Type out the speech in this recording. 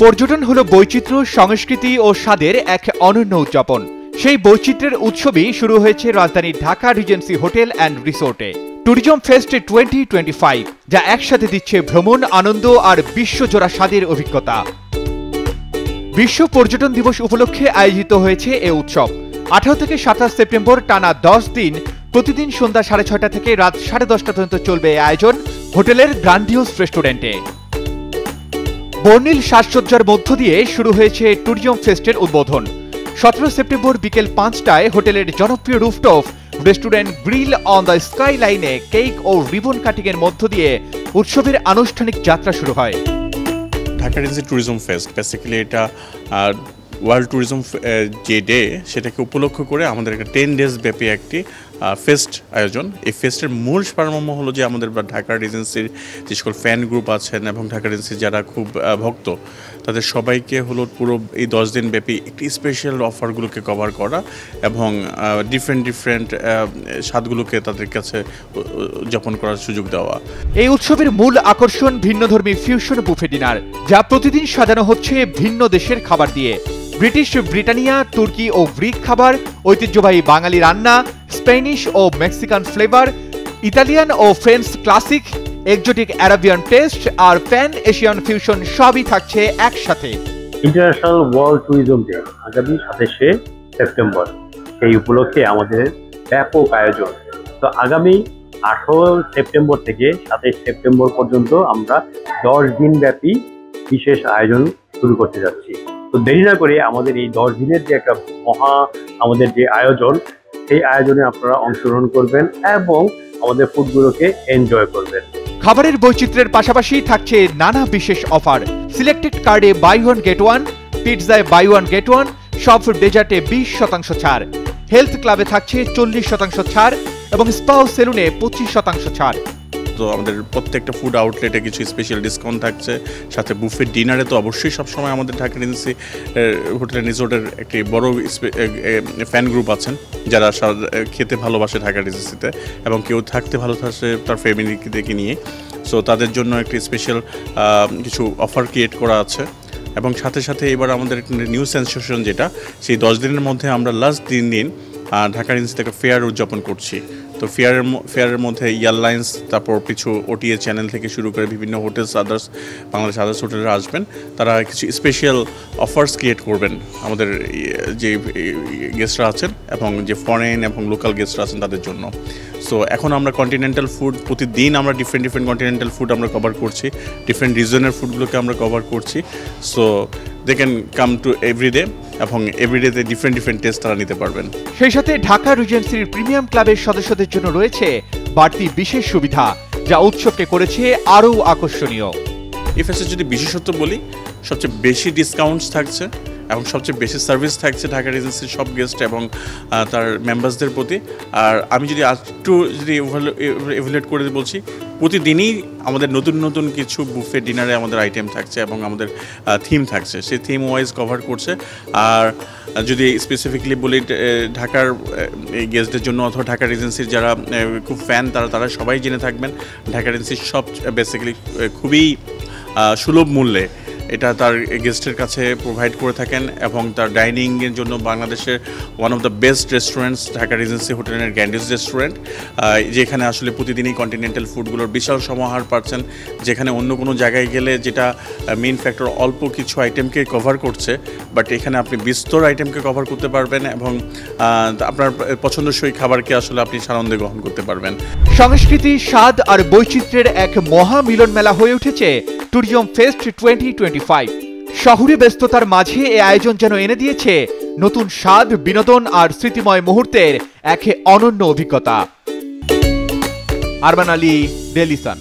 পর্যটন হলো বৈচিত্র্য, সংস্কৃতি ও স্বাদের এক অনন্য উদযাপন। সেই বৈচিত্র্যের উৎসবই শুরু হয়েছে রাজধানীর ঢাকা রিজেন্সি হোটেল অ্যান্ড রিসোর্টে। ট্যুরিজম ফেস্ট 2025, যা একসাথে দিচ্ছে ভ্রমণ, আনন্দ আর বিশ্বজোড়া স্বাদের অভিজ্ঞতা। বিশ্ব পর্যটন দিবস উপলক্ষে আয়োজিত হয়েছে এ উৎসব। 18 থেকে 27 সেপ্টেম্বর টানা 10 দিন প্রতিদিন সন্ধ্যা 6:30 থেকে রাত 10:30 পর্যন্ত চলবে এই আয়োজন হোটেলের গ্র্যান্ডিওস রেস্টুরেন্টে। বর্ণিল সাজসজ্জার মধ্য দিয়ে শুরু হয়েছে ট্যুরিজম ফেস্টের উদ্বোধন। 17 সেপ্টেম্বর বিকেল 5টায় হোটেলের জনপ্রিয় rooftop restaurant grill on the sky লাইনে কেক ও রিবন কাটিং এর মধ্য দিয়ে উৎসবের আনুষ্ঠানিক যাত্রা শুরু হয়। Dhaka regency tourism fest basically এটা ওয়ার্ল্ড ট্যুরিজম যে ডে সেটাকে উপলক্ষ করে আমাদের একটা 10 days ব্যাপী একটি ফেস্ট আয়োজন। এই ফেস্টের মূল সারমর্ম হলো যে আমাদের ঢাকা রিজেন্সির যে সকল ফ্যান গ্রুপ আছেন এবং ঢাকা রিজেন্সির যারা খুব ভক্ত তাদের সবাইকে হলো পুরো এই 10 দিন ব্যাপী একটি স্পেশাল অফারগুলোকে কভার করা এবং ডিফারেন্ট স্বাদগুলোকে তাদের কাছে উদযাপন করার সুযোগ দেওয়া। এই উৎসবের মূল আকর্ষণ ভিন্নধর্মী ফিউশন বুফে ডিনার, যা প্রতিদিন সাজানো হচ্ছে ভিন্ন দেশের খাবার দিয়ে। ব্রিটিশ, ব্রিটানিয়া, তুর্কি ও গ্রিক খাবার, ঐতিহ্যবাহী বাঙালি রান্না, স্প্যানিশ ও মেক্সিকান ফ্লেভার, ইতালিয়ান ও French classic, exotic Arabian taste আর প্যান এশিয়ান ফিউশন সবই থাকছে একসাথে। ইন্টারন্যাশনাল ওয়ার্ল্ড ট্যুরিজম ডে আগামী 27শে সেপ্টেম্বর, সেই উপলক্ষে আমাদের ব্যাপক আয়োজন। তো আগামী 18 সেপ্টেম্বর থেকে 27 সেপ্টেম্বর পর্যন্ত আমরা 10 দিন ব্যাপী বিশেষ আয়োজন শুরু করতে যাচ্ছি। তো দেরি না করে আমাদের এই 10 দিনের যে একটা আমাদের যে আয়োজন, সেই আয়োজনে আপনারা অংশগ্রহণ করবেন এবং আমাদের ফুডগুলোকে এনজয় করবেন। খাবারের বৈচিত্র্যের পাশাপাশি থাকছে নানা বিশেষ অফার। সিলেক্টেড কার্ডে বাই ওয়ান গেট ওয়ান, পিৎজায় বাই ওয়ান গেট ওয়ান, সব ডেজার্টে 20% ছাড়, হেলথ ক্লাবে থাকছে 40% ছাড় এবং স্পা ও সেলুনে 25% ছাড়। তো আমাদের প্রত্যেকটা ফুড আউটলেটে কিছু স্পেশাল ডিসকাউন্ট থাকছে, সাথে বুফে ডিনারে তো অবশ্যই সবসময় আমাদের ঢাকা রিজেন্সি হোটেল রিসোর্টের একটি বড় ফ্যান গ্রুপ আছেন যারা খেতে ভালোবাসে ঢাকা রিজেন্সিতে এবং কেউ থাকতে ভালোবাসে তার ফ্যামিলিকে নিয়ে। সো তাদের জন্য একটি স্পেশাল কিছু অফার ক্রিয়েট করা আছে এবং সাথে সাথে এবার আমাদের নিউ সেন্সেশন যেটা, সেই 10 দিনের মধ্যে আমরা লাস্ট 3 দিন ঢাকা রিজেন্সিতে একটা ফেয়ার উদযাপন করছি। তো ফেয়ারের মধ্যে এয়ারলাইন্স, তারপর কিছু ওটিএ চ্যানেল থেকে শুরু করে বিভিন্ন হোটেলস বাংলাদেশ আদার্স হোটেলরা আসবেন, তারা কিছু স্পেশাল অফার্স ক্রিয়েট করবেন আমাদের যে গেস্টরা আছেন এবং যে ফরেন এবং লোকাল গেস্টরা আছেন তাদের জন্য। সো এখন আমরা কন্টিনেন্টাল ফুড প্রতিদিন আমরা ডিফারেন্ট কন্টিনেন্টাল ফুড আমরা কভার করছি, ডিফারেন্ট রিজনের ফুডগুলোকে আমরা কভার করছি। So they can come to everyday এবং এভরিডেতে ডিফারেন্ট টেস্ট তারা নিতে পারবেন। সেই সাথে ঢাকা রিজেন্সির প্রিমিয়াম ক্লাবের সদস্যদের জন্য রয়েছে বাড়তি বিশেষ সুবিধা, যা উৎসবকে করেছে আরও আকর্ষণীয়। এই ফেস্টের যদি বিশেষত্ব বলি, সবচেয়ে বেশি ডিসকাউন্টস থাকছে এবং সবচেয়ে বেশি সার্ভিস থাকছে ঢাকা রিজেন্সির সব গেস্ট এবং তার মেম্বার্সদের প্রতি। আর আমি যদি একটু এভালুয়েট করে বলছি, প্রতিদিনই আমাদের নতুন কিছু বুফে ডিনারে আমাদের আইটেম থাকছে এবং আমাদের থিম থাকছে, সেই থিম ওয়াইজ কভার করছে। আর যদি স্পেসিফিকলি বলি ঢাকার গেস্টদের জন্য অথবা ঢাকা রিজেন্সির যারা খুব ফ্যান তারা সবাই জেনে থাকবেন ঢাকা রিজেন্সির সব বেসিক্যালি খুবই সুলভ মূল্যে এটা তার গেস্টের কাছে প্রোভাইড করে থাকেন এবং তার ডাইনিংয়ের জন্য বাংলাদেশের one of the best restaurants Dhaka regency হোটেলের গ্র্যান্ডিওস রেস্টুরেন্ট, যেখানে আসলে প্রতিদিনই কন্টিনেন্টাল ফুডগুলোর বিশাল সমাহার পাচ্ছেন, যেখানে অন্য কোনো জায়গায় গেলে যেটা মেইন ফ্যাক্টর অল্প কিছু আইটেমকে কভার করছে, বাট এখানে আপনি বিস্তর আইটেমকে কভার করতে পারবেন এবং আপনার পছন্দসই খাবারকে আসলে আপনি সানন্দে গ্রহণ করতে পারবেন। সংস্কৃতি, স্বাদ আর বৈচিত্র্যের এক মহা মিলন মেলা হয়ে উঠেছে ট্যুরিজম ফেস্ট 2025। শহুরে ব্যস্ততার মাঝে এই আয়োজন যেন এনে দিয়েছে নতুন স্বাদ, বিনোদন আর স্মৃতিময় মুহূর্তের এক অনন্য অভিজ্ঞতা। Arman Ali, Daily Sun.